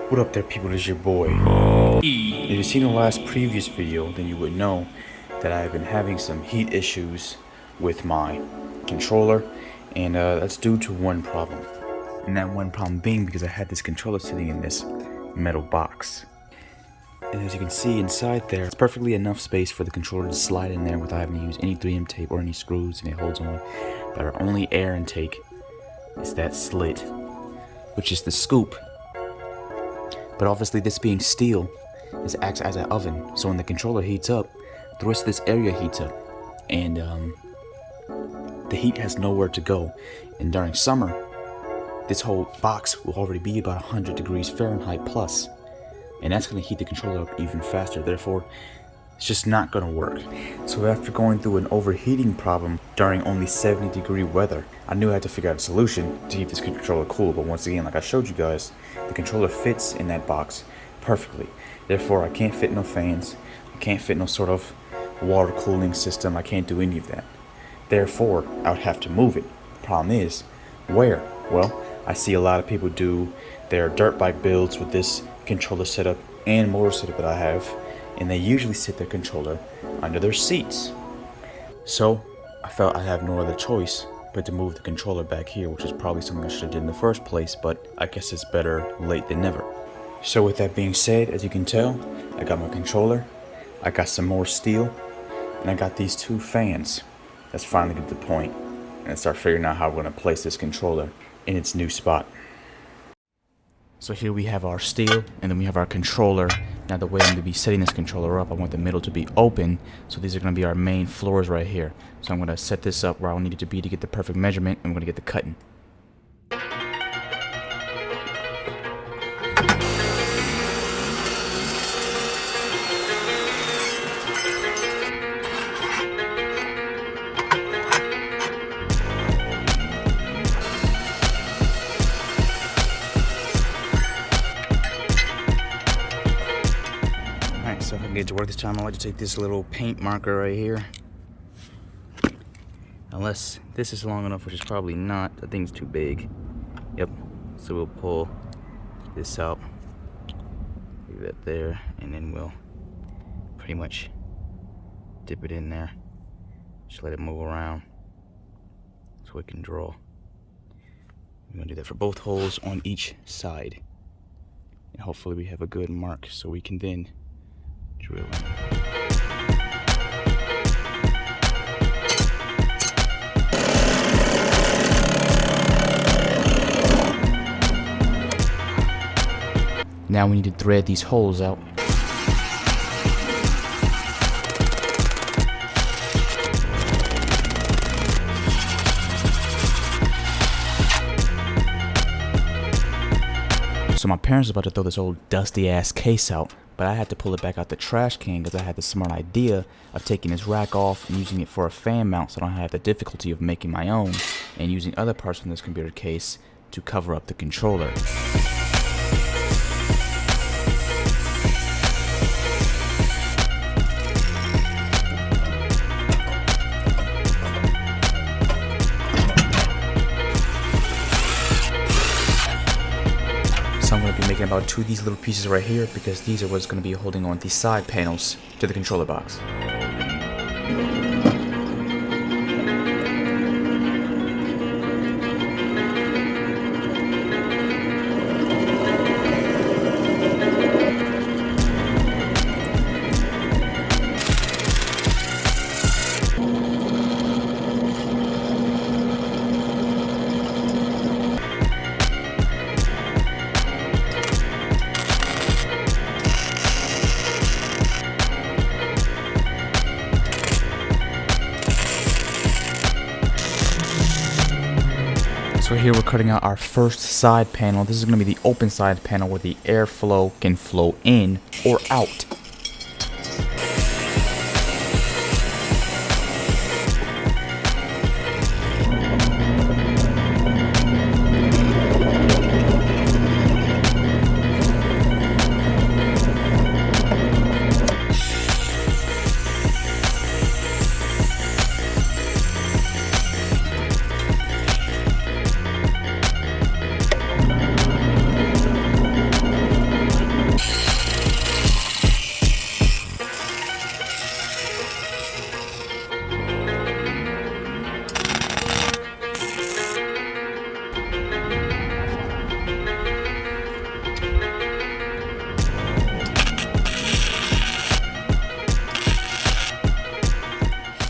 What up there, people? It's your boy. If you've seen the last previous video, then you would know that I've been having some heat issues with my controller, and that's due to one problem. And that one problem being because I had this controller sitting in this metal box. And as you can see inside there, it's perfectly enough space for the controller to slide in there without having to use any 3M tape or any screws, and it holds on. But our only air intake is that slit, which is the scoop. But obviously this being steel, it acts as an oven, so when the controller heats up, the rest of this area heats up, and the heat has nowhere to go. And during summer, this whole box will already be about 100 degrees Fahrenheit plus, and that's going to heat the controller up even faster. Therefore, it's just not going to work. So after going through an overheating problem during only 70-degree weather, I knew I had to figure out a solution to keep this controller cool. But once again, like I showed you guys, the controller fits in that box perfectly. Therefore, I can't fit no fans. I can't fit no sort of water cooling system. I can't do any of that. Therefore, I would have to move it. Problem is, where? Well, I see a lot of people do their dirt bike builds with this controller setup and motor setup that I have, and they usually sit their controller under their seats. So I felt I have no other choice but to move the controller back here, which is probably something I should have did in the first place, but I guess it's better late than never. So with that being said, as you can tell, I got my controller, I got some more steel, and I got these two fans. Let's finally get to the point and start figuring out how we're going to place this controller in its new spot. So here we have our steel, and then we have our controller. Now the way I'm going to be setting this controller up, I want the middle to be open, so these are going to be our main floors right here. So I'm going to set this up where I need it to be to get the perfect measurement, and we're going to get the cutting. So if I can get to work this time, I like to take this little paint marker right here. Unless this is long enough, which is probably not. I think it's too big. Yep. So we'll pull this out. Leave that there, and then we'll pretty much dip it in there. Just let it move around so we can draw. I'm gonna do that for both holes on each side. And hopefully we have a good mark so we can then drill in. Now we need to thread these holes out. So my parents are about to throw this old dusty ass case out, but I had to pull it back out the trash can because I had the smart idea of taking this rack off and using it for a fan mount, so I don't have the difficulty of making my own and using other parts from this computer case to cover up the controller. So I'm going to be making about two of these little pieces right here because these are what's going to be holding on the side panels to the controller box. So here we're cutting out our first side panel. This is going to be the open side panel where the airflow can flow in or out.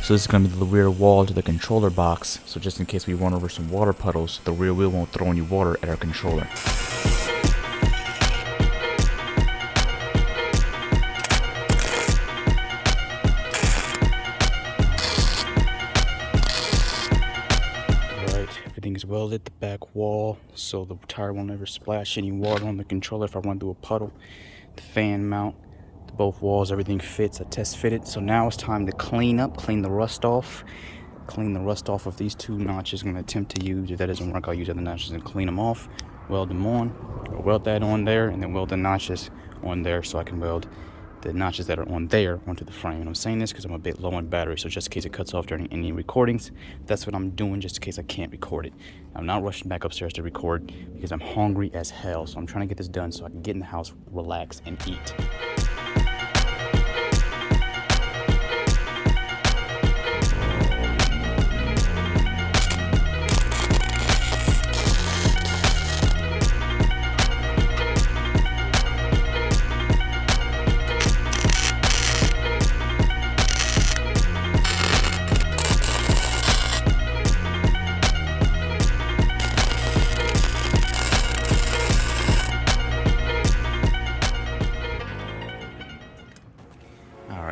So this is going to be the rear wall to the controller box, so just in case we run over some water puddles, the rear wheel won't throw any water at our controller. Alright, everything is welded, the back wall, so the tire won't ever splash any water on the controller if I run through a puddle. The fan mount, both walls, everything fits. I test fitted. So now it's time to clean the rust off. Clean the rust off of these two notches. I'm going to attempt to use, if that doesn't work, I'll use other notches and clean them off. Weld them on. Or weld that on there, and then weld the notches on there so I can weld the notches that are on there onto the frame. And I'm saying this because I'm a bit low on battery, so just in case it cuts off during any recordings, that's what I'm doing, just in case I can't record it. I'm not rushing back upstairs to record because I'm hungry as hell, so I'm trying to get this done so I can get in the house, relax, and eat.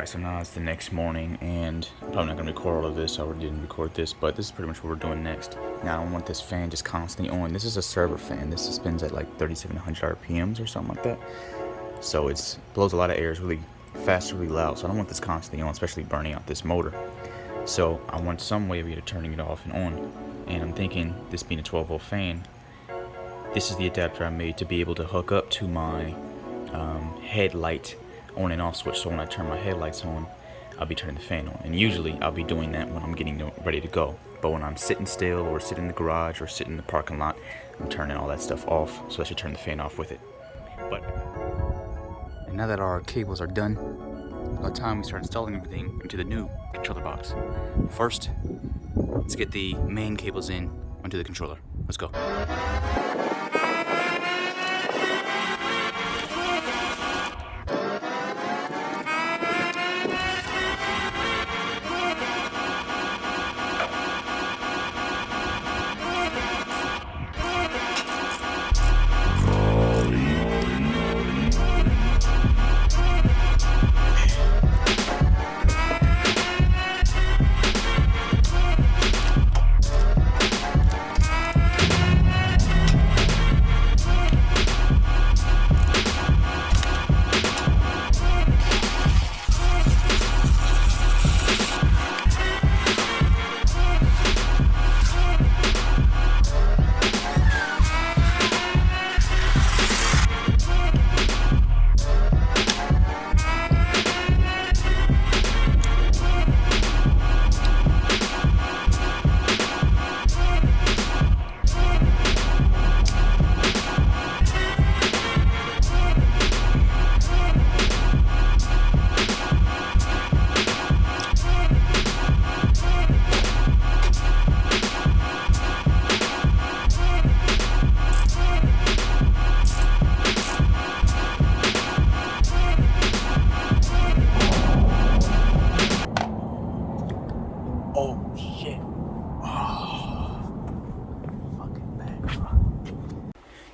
So now it's the next morning, and I'm probably not going to record all of this. I already didn't record this, but this is pretty much what we're doing next. Now I don't want this fan just constantly on. This is a server fan. This spins at like 3,700 RPMs or something like that. So it blows a lot of air. It's really fast, really loud. So I don't want this constantly on, especially burning out this motor. So I want some way of either turning it off and on. And I'm thinking, this being a 12-volt fan, this is the adapter I made to be able to hook up to my headlight on and off switch. So when I turn my headlights on, I'll be turning the fan on, and usually I'll be doing that when I'm getting ready to go. But when I'm sitting still or sitting in the garage or sitting in the parking lot, I'm turning all that stuff off, so I should turn the fan off with it. And now that our cables are done, it's about time we start installing everything into the new controller box. First, let's get the main cables in onto the controller. Let's go.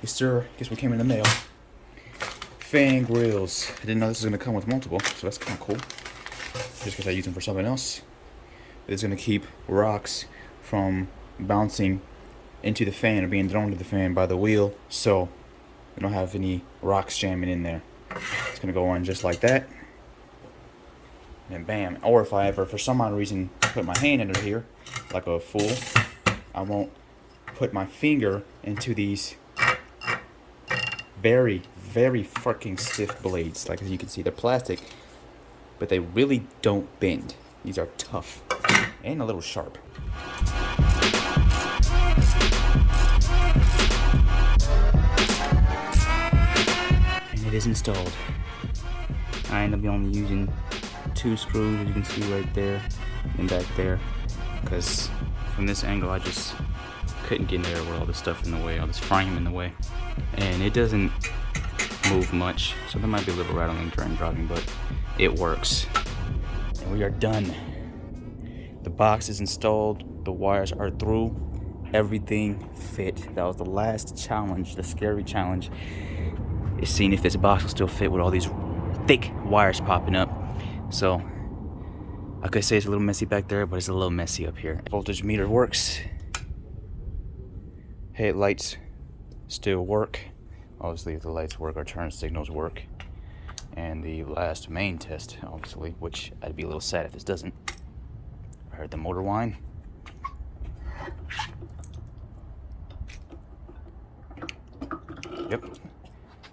Yes, sir. Guess what came in the mail? Fan grills. I didn't know this was going to come with multiple, so that's kind of cool. Just because I use them for something else. It's going to keep rocks from bouncing into the fan or being thrown to the fan by the wheel, so we don't have any rocks jamming in there. It's going to go on just like that. And bam. Or if I ever, for some odd reason, put my hand under here, like a fool, I won't put my finger into these very, very fucking stiff blades. Like, as you can see, they're plastic, but they really don't bend. These are tough and a little sharp. And it is installed. I end up only using 2 screws, as you can see right there and back there, because from this angle I just couldn't get in there with all this stuff in the way, all this frame in the way, and it doesn't move much, so there might be a little rattling during driving, but it works. And we are done. The box is installed, the wires are through, everything fit. That was the last challenge, the scary challenge, is seeing if this box will still fit with all these thick wires popping up. So I could say it's a little messy back there, but it's a little messy up here. Voltage meter works. Headlights still work. Obviously, if the lights work, our turn signals work. And the last main test, obviously, which I'd be a little sad if this doesn't. I heard the motor whine. Yep,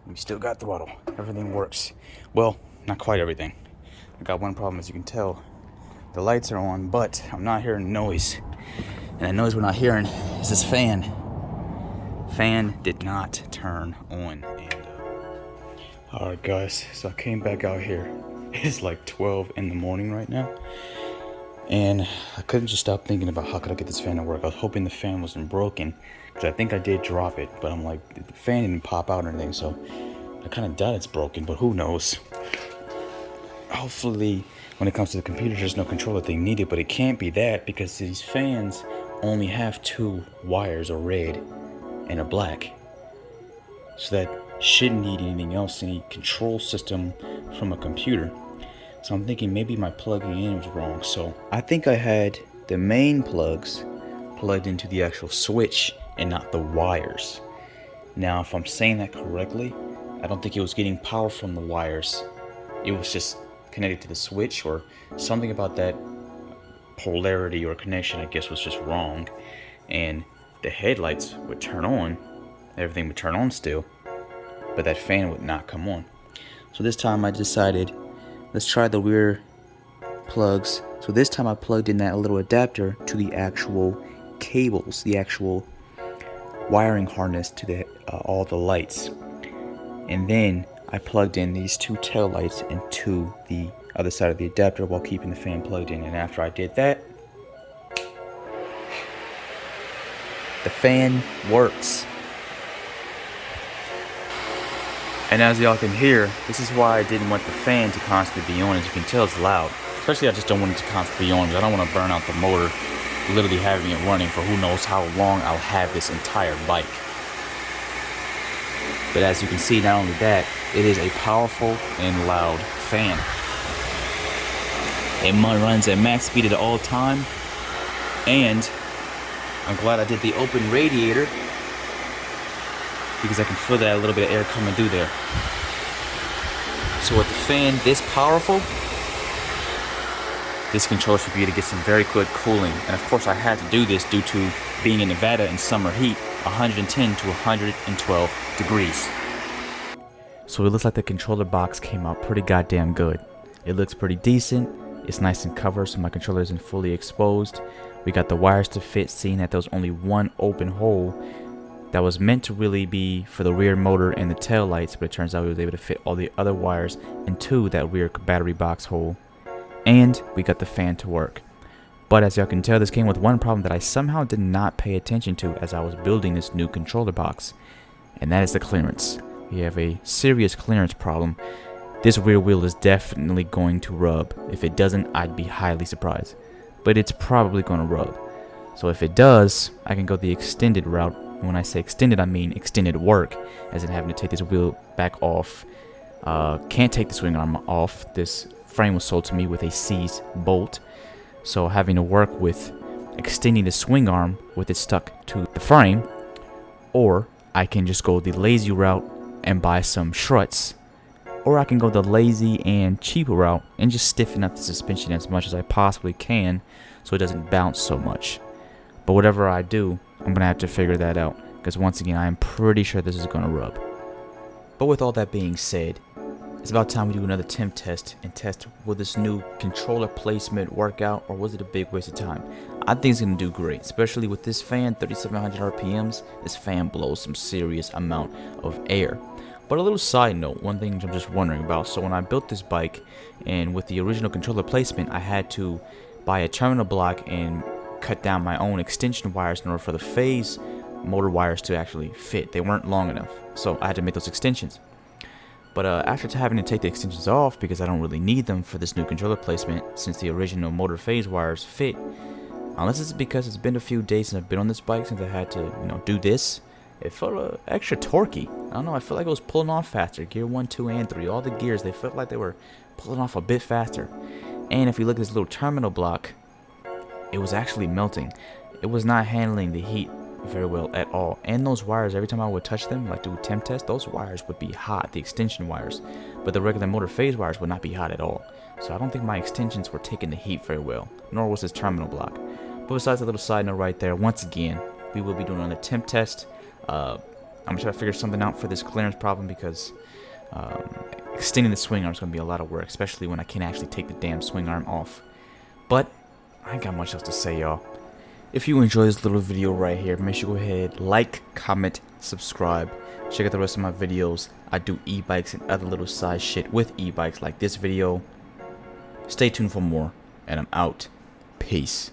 we still got throttle. Everything works. Well, not quite everything. I got one problem, as you can tell. The lights are on, but I'm not hearing noise. And the noise we're not hearing is this fan. Fan did not turn on. And alright guys, so I came back out here. It's like 12 in the morning right now. And I couldn't just stop thinking about how could I get this fan to work. I was hoping the fan wasn't broken, because I think I did drop it, but I'm like, the fan didn't pop out or anything, so I kind of doubt it's broken, but who knows. Hopefully, when it comes to the computer, there's no controller thing needed, but it can't be that, because these fans only have 2 wires, a red and a black. So that shouldn't need anything else, any control system from a computer. So I'm thinking maybe my plugging in was wrong. So I think I had the main plugs plugged into the actual switch and not the wires. Now, if I'm saying that correctly, I don't think it was getting power from the wires. It was just connected to the switch, or something about that polarity or connection, I guess, was just wrong. And the headlights would turn on, everything would turn on still, but that fan would not come on. So this time I decided, let's try the rear plugs. So this time I plugged in that little adapter to the actual cables, the actual wiring harness to the all the lights. And then I plugged in these 2 tail lights into the other side of the adapter while keeping the fan plugged in. And after I did that, the fan works. And as y'all can hear, this is why I didn't want the fan to constantly be on. As you can tell, it's loud. Especially, I just don't want it to constantly be on, because I don't want to burn out the motor, literally having it running for who knows how long I'll have this entire bike. But as you can see, not only that, it is a powerful and loud fan. It runs at max speed at all time, and I'm glad I did the open radiator, because I can feel that a little bit of air coming through there. So with the fan this powerful, this controller should be able to get some very good cooling. And of course I had to do this due to being in Nevada in summer heat, 110 to 112 degrees. So it looks like the controller box came out pretty goddamn good. It looks pretty decent. It's nice and covered, so my controller isn't fully exposed. We got the wires to fit, seeing that there was only one open hole that was meant to really be for the rear motor and the tail lights, but it turns out we was able to fit all the other wires into that rear battery box hole. And we got the fan to work. But as y'all can tell, this came with one problem that I somehow did not pay attention to as I was building this new controller box, and that is the clearance. We have a serious clearance problem. This rear wheel is definitely going to rub. If it doesn't, I'd be highly surprised. But it's probably going to rub. So if it does, I can go the extended route. When I say extended, I mean extended work, as in having to take this wheel back off. Can't take the swing arm off. This frame was sold to me with a seized bolt. So having to work with extending the swing arm with it stuck to the frame. Or I can just go the lazy route and buy some struts. Or I can go the lazy and cheap route and just stiffen up the suspension as much as I possibly can so it doesn't bounce so much. But whatever I do, I'm going to have to figure that out, because once again, I am pretty sure this is going to rub. But with all that being said, it's about time we do another temp test and test will this new controller placement work out, or was it a big waste of time? I think it's going to do great, especially with this fan, 3700 RPMs. This fan blows some serious amount of air. But a little side note, one thing I'm just wondering about. So when I built this bike, and with the original controller placement, I had to buy a terminal block and cut down my own extension wires in order for the phase motor wires to actually fit. They weren't long enough, so I had to make those extensions. But after having to take the extensions off because I don't really need them for this new controller placement, since the original motor phase wires fit, unless it's because it's been a few days since I've been on this bike, since I had to, you know, do this, it felt extra torquey. I don't know, I felt like it was pulling off faster. Gear 1, 2, and 3, all the gears, they felt like they were pulling off a bit faster. And if you look at this little terminal block, it was actually melting. It was not handling the heat very well at all. And those wires, every time I would touch them, like do a temp test, those wires would be hot, the extension wires. But the regular motor phase wires would not be hot at all. So I don't think my extensions were taking the heat very well, nor was this terminal block. But besides a little side note right there, once again, we will be doing another temp test. I'm going to try to figure something out for this clearance problem because extending the swing arm is going to be a lot of work, especially when I can't actually take the damn swing arm off. But I ain't got much else to say, y'all. If you enjoy this little video right here, make sure you go ahead, like, comment, subscribe. Check out the rest of my videos. I do e-bikes and other little side shit with e-bikes like this video. Stay tuned for more, and I'm out. Peace.